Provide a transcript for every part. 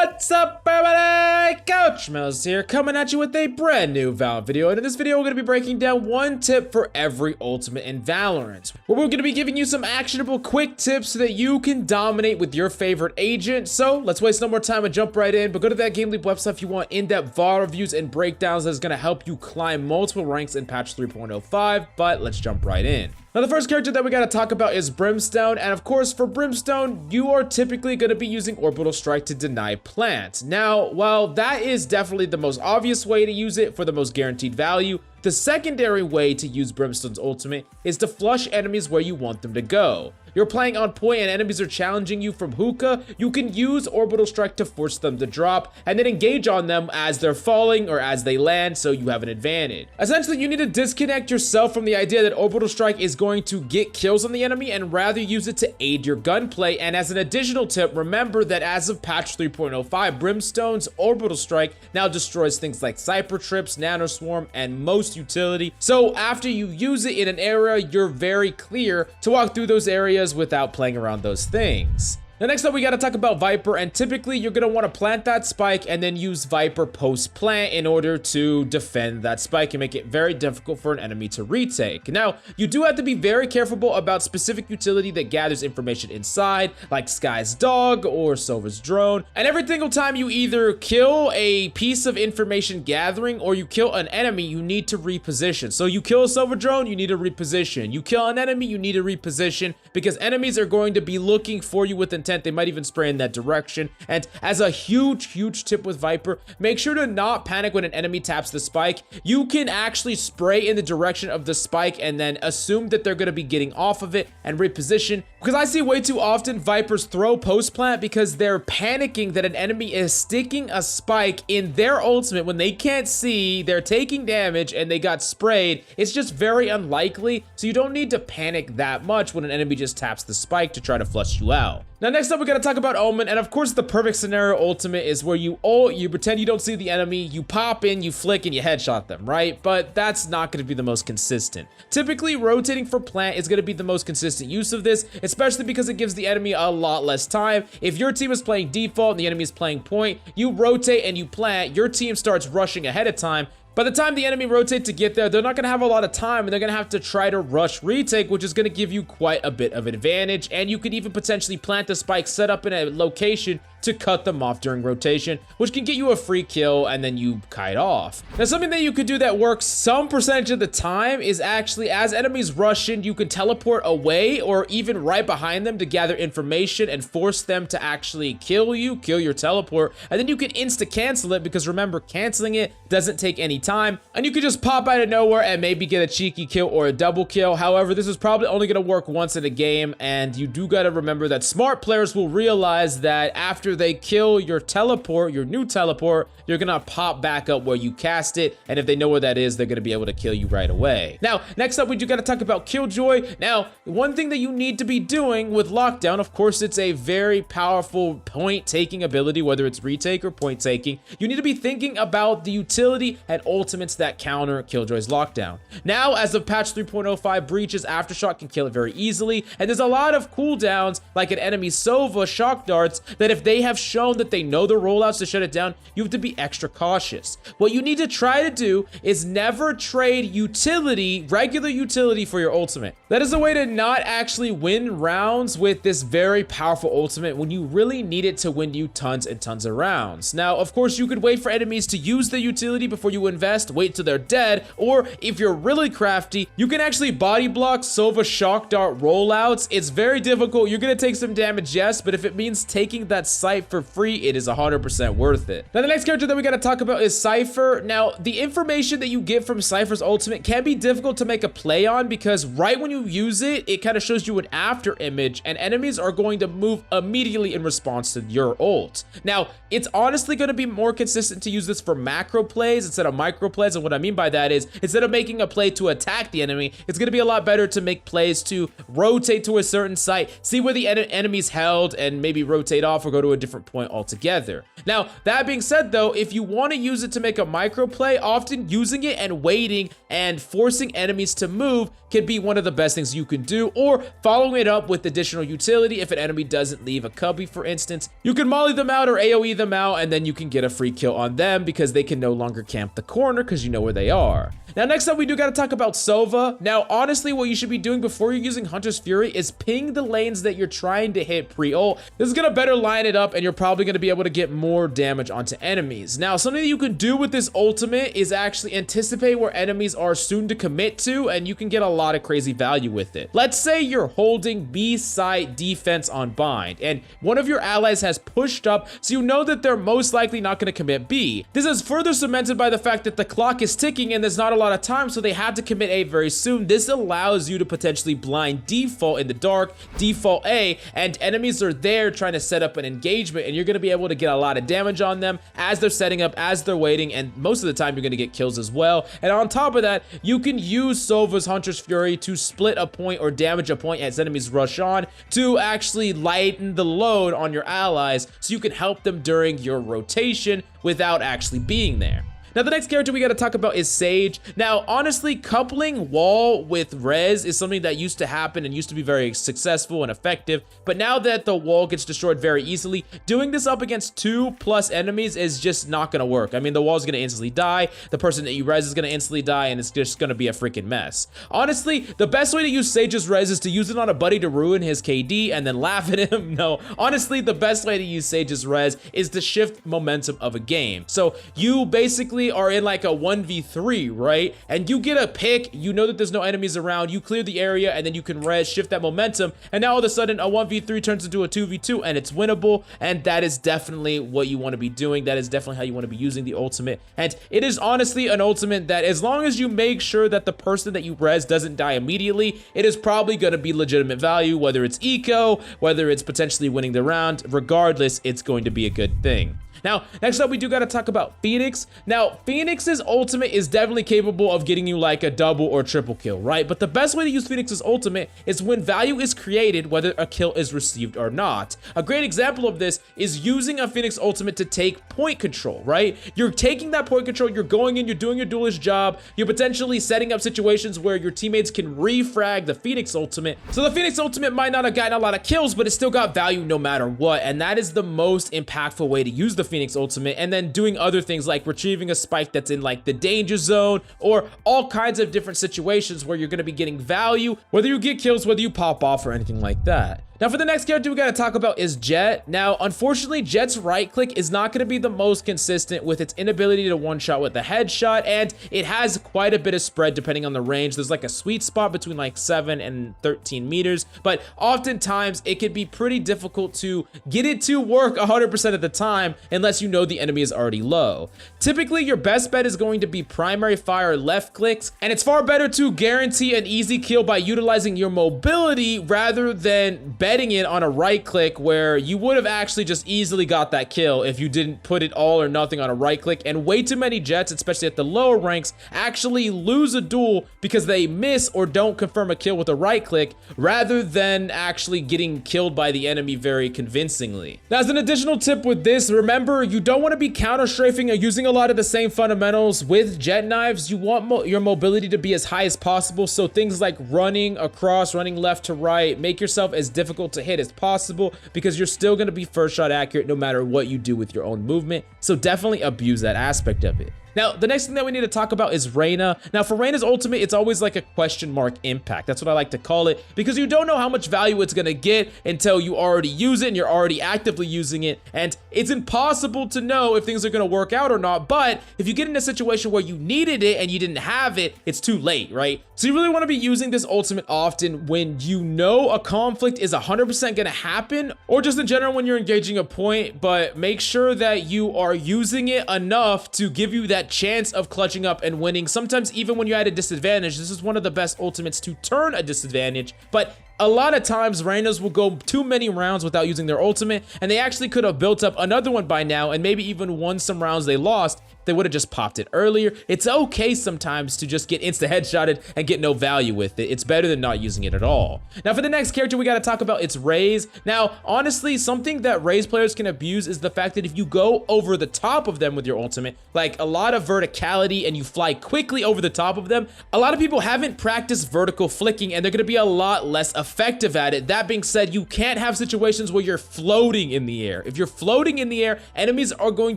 What's up, everybody? Coach Mouse here, coming at you with a brand new Valorant video. And in this video, we're going to be breaking down one tip for every ultimate in Valorant, where we're going to be giving you some actionable quick tips so that you can dominate with your favorite agent. So let's waste no more time and jump right in. But go to that GameLeap website if you want in-depth VAR reviews and breakdowns that's going to help you climb multiple ranks in patch 3.05. But let's jump right in. Now, the first character that we got to talk about is Brimstone, and of course, for Brimstone, you are typically going to be using Orbital Strike to deny plant. Now, while that is definitely the most obvious way to use it for the most guaranteed value, the secondary way to use Brimstone's ultimate is to flush enemies where you want them to go. You're playing on point and enemies are challenging you from hookah, you can use Orbital Strike to force them to drop and then engage on them as they're falling or as they land, so you have an advantage. Essentially, you need to disconnect yourself from the idea that Orbital Strike is going to get kills on the enemy and rather use it to aid your gunplay. And as an additional tip, remember that as of patch 3.05, Brimstone's Orbital Strike now destroys things like Cypher Trips, Nanoswarm, and most utility. So after you use it in an area, you're very clear to walk through those areas without playing around those things. Now, next up, we got to talk about Viper, and typically you're going to want to plant that spike and then use Viper post-plant in order to defend that spike and make it very difficult for an enemy to retake. Now, you do have to be very careful about specific utility that gathers information inside, like Sky's dog or Sova's drone, and every single time you either kill a piece of information gathering or you kill an enemy, you need to reposition. So you kill a Sova drone, you need to reposition. You kill an enemy, you need to reposition, because enemies are going to be looking for you with intent. They might even spray in that direction. And as a huge tip with Viper, make sure to not panic when an enemy taps the spike. You can actually spray in the direction of the spike and then assume that they're going to be getting off of it and reposition, because I see way too often Vipers throw post plant because they're panicking that an enemy is sticking a spike in their ultimate when they can't see, they're taking damage, and they got sprayed. It's just very unlikely, so you don't need to panic that much when an enemy just taps the spike to try to flush you out. Now, next up, we're gonna talk about Omen, and of course, the perfect scenario ultimate is where you ult, you pretend you don't see the enemy, you pop in, you flick, and you headshot them, right? But that's not gonna be the most consistent. Typically, rotating for plant is gonna be the most consistent use of this, especially because it gives the enemy a lot less time. If your team is playing default and the enemy is playing point, you rotate and you plant, your team starts rushing ahead of time. By the time the enemy rotates to get there, they're not going to have a lot of time, and they're going to have to try to rush retake, which is going to give you quite a bit of advantage. And you could even potentially plant the spike set up in a location to cut them off during rotation, which can get you a free kill and then you kite off. Now, something that you could do that works some percentage of the time is actually, as enemies rush in, you can teleport away or even right behind them to gather information and force them to actually kill your teleport, and then you can insta cancel it, because remember, canceling it doesn't take any time, and you can just pop out of nowhere and maybe get a cheeky kill or a double kill. However, this is probably only going to work once in a game, and you do got to remember that smart players will realize that after they kill your teleport, your new teleport, you're gonna pop back up where you cast it, and if they know where that is, they're gonna be able to kill you right away. Now, next up, we do gotta talk about Killjoy. Now, one thing that you need to be doing with Lockdown, of course, it's a very powerful point-taking ability, whether it's retake or point-taking. You need to be thinking about the utility and ultimates that counter Killjoy's Lockdown. Now, as of patch 3.05, Breach's Aftershock can kill it very easily, and there's a lot of cooldowns, like an enemy Sova shock darts, that if they have shown that they know the rollouts to shut it down, you have to be extra cautious. What you need to try to do is never trade utility, regular utility, for your ultimate. That is a way to not actually win rounds with this very powerful ultimate when you really need it to win you tons and tons of rounds. Now, of course, you could wait for enemies to use the utility before you invest, wait till they're dead, or if you're really crafty, you can actually body block Sova shock dart rollouts. It's very difficult. You're gonna take some damage, yes, but if it means taking that site for free, it is 100% worth it. Now, the next character that we gotta talk about is Cypher. Now, the information that you get from Cypher's ultimate can be difficult to make a play on, because right when you use it, it kind of shows you an after image, and enemies are going to move immediately in response to your ult. Now, it's honestly going to be more consistent to use this for macro plays instead of micro micro plays. And what I mean by that is, instead of making a play to attack the enemy, it's going to be a lot better to make plays to rotate to a certain site, see where the enemy's held, and maybe rotate off or go to a different point altogether. Now, that being said though, if you want to use it to make a micro play, often using it and waiting and forcing enemies to move can be one of the best things you can do, or following it up with additional utility. If an enemy doesn't leave a cubby, for instance, you can molly them out or AoE them out, and then you can get a free kill on them because they can no longer camp the corner because you know where they are. Now, next up, we do got to talk about Sova. Now, honestly, what you should be doing before you're using Hunter's Fury is ping the lanes that you're trying to hit pre-ult. This is going to better line it up, and you're probably going to be able to get more damage onto enemies. Now, something that you can do with this ultimate is actually anticipate where enemies are soon to commit to, and you can get a lot of crazy value with it. Let's say you're holding B site defense on bind, and one of your allies has pushed up, so you know that they're most likely not going to commit B. This is further cemented by the fact that the clock is ticking and there's not a lot of time, so they have to commit A very soon. This allows you to potentially blind default in the dark, default A, and enemies are there trying to set up an engagement, and you're going to be able to get a lot of damage on them as they're setting up, as they're waiting, and most of the time you're going to get kills as well. And on top of that, you can use Sova's Hunter's Fury to split a point or damage a point as enemies rush on to actually lighten the load on your allies, so you can help them during your rotation without actually being there. Now, the next character we got to talk about is Sage. Now, honestly, coupling wall with res is something that used to happen and used to be very successful and effective, but now that the wall gets destroyed very easily, doing this up against 2+ enemies is just not going to work. I mean, the wall's going to instantly die, the person that you res is going to instantly die, and it's just going to be a freaking mess. Honestly, the best way to use Sage's res is to use it on a buddy to ruin his KD and then laugh at him. No, honestly, the best way to use Sage's res is to shift momentum of a game. So you basically are in like a 1v3, right? And you get a pick, you know that there's no enemies around, you clear the area, and then you can res, shift that momentum, and now all of a sudden a 1v3 turns into a 2v2 and it's winnable. And that is definitely what you want to be doing. That is definitely how you want to be using the ultimate. And it is honestly an ultimate that, as long as you make sure that the person that you res doesn't die immediately, it is probably going to be legitimate value, whether it's eco, whether it's potentially winning the round. Regardless, it's going to be a good thing. Now, next up, we do got to talk about Phoenix. Now, Phoenix's ultimate is definitely capable of getting you like a double or triple kill, right? But the best way to use Phoenix's ultimate is when value is created, whether a kill is received or not. A great example of this is using a Phoenix ultimate to take point control, right? You're taking that point control, you're going in, you're doing your duelist job, you're potentially setting up situations where your teammates can refrag the Phoenix ultimate. So the Phoenix ultimate might not have gotten a lot of kills, but it still got value no matter what. And that is the most impactful way to use the Phoenix ultimate, and then doing other things like retrieving a spike that's in like the danger zone, or all kinds of different situations where you're going to be getting value, whether you get kills, whether you pop off, or anything like that. Now, for the next character we got to talk about is Jett. Now, unfortunately, Jett's right click is not going to be the most consistent with its inability to one-shot with a headshot, and it has quite a bit of spread depending on the range. There's like a sweet spot between like 7 and 13 meters, but oftentimes it can be pretty difficult to get it to work 100% of the time unless you know the enemy is already low. Typically, your best bet is going to be primary fire left clicks, and it's far better to guarantee an easy kill by utilizing your mobility rather than betting it on a right click, where you would have actually just easily got that kill if you didn't put it all or nothing on a right click. And way too many Jetts, especially at the lower ranks, actually lose a duel because they miss or don't confirm a kill with a right click rather than actually getting killed by the enemy very convincingly. Now, as an additional tip with this, remember, you don't want to be counter strafing or using a lot of the same fundamentals with Jett knives. You want your mobility to be as high as possible, so things like running across, running left to right, make yourself as difficult to hit as possible, because you're still going to be first shot accurate no matter what you do with your own movement. So definitely abuse that aspect of it. Now, the next thing that we need to talk about is REYNA. Now, for REYNA's ultimate, it's always like a question mark impact. That's what I like to call it, because you don't know how much value it's going to get until you already use it and you're already actively using it. And it's impossible to know if things are going to work out or not. But if you get in a situation where you needed it and you didn't have it, it's too late, right? So you really want to be using this ultimate often when you know a conflict is 100% going to happen, or just in general when you're engaging a point, but make sure that you are using it enough to give you that chance of clutching up and winning. Sometimes even when you're at a disadvantage, this is one of the best ultimates to turn a disadvantage, but a lot of times Reynas will go too many rounds without using their ultimate, and they actually could have built up another one by now and maybe even won some rounds they lost. They would have just popped it earlier. It's okay sometimes to just get insta headshotted and get no value with it. It's better than not using it at all. Now for the next character we gotta talk about, it's Raze. Now honestly, something that Raze players can abuse is the fact that if you go over the top of them with your ultimate, like a lot of verticality and you fly quickly over the top of them, a lot of people haven't practiced vertical flicking and they're gonna be a lot less effective at it. That being said, you can't have situations where you're floating in the air. If you're floating in the air, enemies are going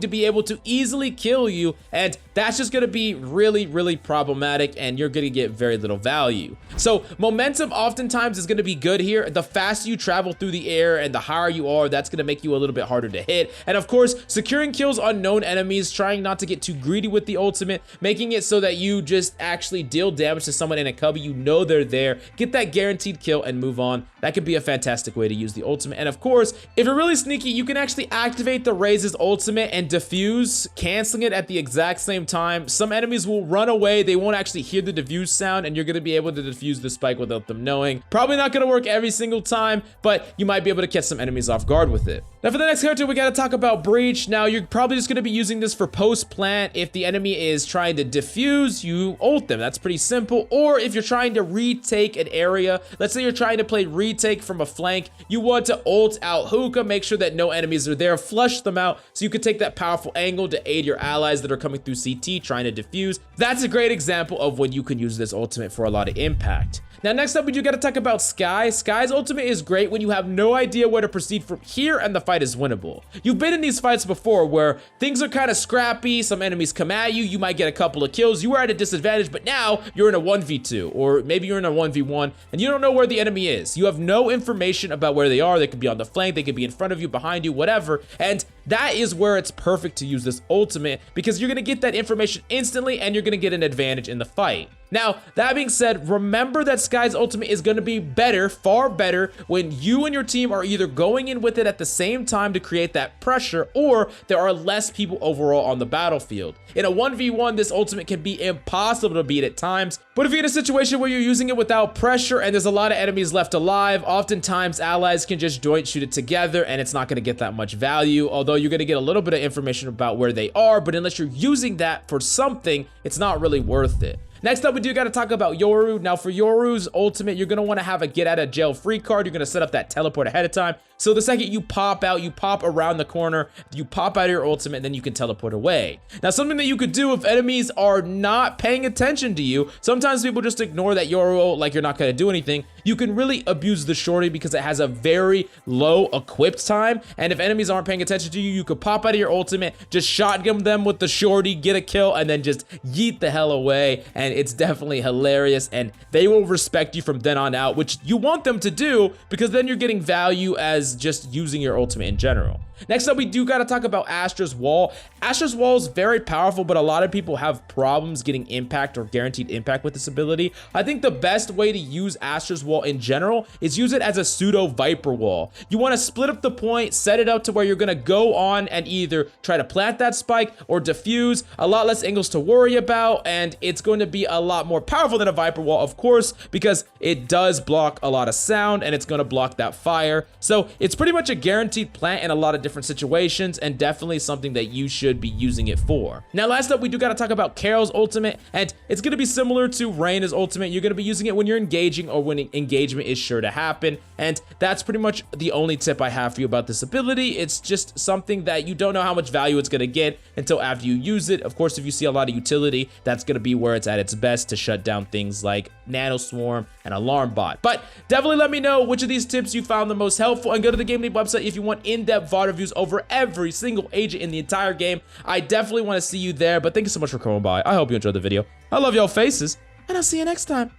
to be able to easily kill you, and that's just gonna be really problematic, and you're gonna get very little value. So momentum oftentimes is gonna be good here. The faster you travel through the air and the higher you are, that's gonna make you a little bit harder to hit. And of course, securing kills on known enemies, trying not to get too greedy with the ultimate, making it so that you just actually deal damage to someone in a cubby, you know they're there, get that guaranteed kill and move on. That could be a fantastic way to use the ultimate. And of course, if you're really sneaky, you can actually activate the Raze's ultimate and defuse, canceling it at the exact same time. Some enemies will run away, they won't actually hear the defuse sound, and you're gonna be able to defuse the spike without them knowing. Probably not gonna work every single time, but you might be able to catch some enemies off guard with it. Now for the next character, we gotta talk about Breach. Now you're probably just gonna be using this for post-plant. If the enemy is trying to defuse, you ult them. That's pretty simple. Or if you're trying to retake an area, let's say you're trying to play retake from a flank, you want to ult out hookah, make sure that no enemies are there, flush them out so you can take that powerful angle to aid your allies that are coming through CT trying to defuse. That's a great example of when you can use this ultimate for a lot of impact. Now next up, we do gotta talk about Skye. Skye's ultimate is great when you have no idea where to proceed from here and the fight is winnable. You've been in these fights before where things are kind of scrappy, some enemies come at you, you might get a couple of kills, you were at a disadvantage, but now you're in a 1v2, or maybe you're in a 1v1, and you don't know where the enemy is. You have no information about where they are. They could be on the flank, they could be in front of you, behind you, whatever, and that is where it's perfect to use this ultimate, because you're gonna get that information instantly and you're gonna get an advantage in the fight. Now, that being said, remember that Skye's ultimate is going to be better, far better, when you and your team are either going in with it at the same time to create that pressure, or there are less people overall on the battlefield. In a 1v1, this ultimate can be impossible to beat at times, but if you're in a situation where you're using it without pressure and there's a lot of enemies left alive, oftentimes allies can just joint shoot it together and it's not going to get that much value, although you're going to get a little bit of information about where they are, but unless you're using that for something, it's not really worth it. Next up, we do got to talk about Yoru. Now for Yoru's ultimate, you're going to want to have a get out of jail free card. You're going to set up that teleport ahead of time. So the second you pop out, you pop around the corner, you pop out of your ultimate, and then you can teleport away. Now something that you could do if enemies are not paying attention to you, sometimes people just ignore that Yoru like you're not going to do anything. You can really abuse the shorty because it has a very low equipped time. And if enemies aren't paying attention to you, you could pop out of your ultimate, just shotgun them with the shorty, get a kill, and then just yeet the hell away. And it's definitely hilarious, and they will respect you from then on out, which you want them to do because then you're getting value as just using your ultimate in general. Next up, we do got to talk about Astra's Wall. Astra's Wall is very powerful, but a lot of people have problems getting impact or guaranteed impact with this ability. I think the best way to use Astra's Wall in general is use it as a pseudo Viper Wall. You want to split up the point, set it up to where you're going to go on and either try to plant that spike or defuse. A lot less angles to worry about, and it's going to be a lot more powerful than a Viper Wall, of course, because it does block a lot of sound and it's going to block that fire. So it's pretty much a guaranteed plant in a lot of different situations, and definitely something that you should be using it for. Now last up, we do got to talk about Carol's ultimate, and it's going to be similar to Reyna's ultimate. You're going to be using it when you're engaging or when engagement is sure to happen, and that's pretty much the only tip I have for you about this ability. It's just something that you don't know how much value it's going to get until after you use it. Of course, if you see a lot of utility, that's going to be where it's at its best to shut down things like Nano Swarm and Alarm Bot. But definitely let me know which of these tips you found the most helpful, and go to the GameLeap website if you want in-depth VOD reviews over every single agent in the entire game. I definitely want to see you there, but thank you so much for coming by. I hope you enjoyed the video. I love y'all faces, and I'll see you next time.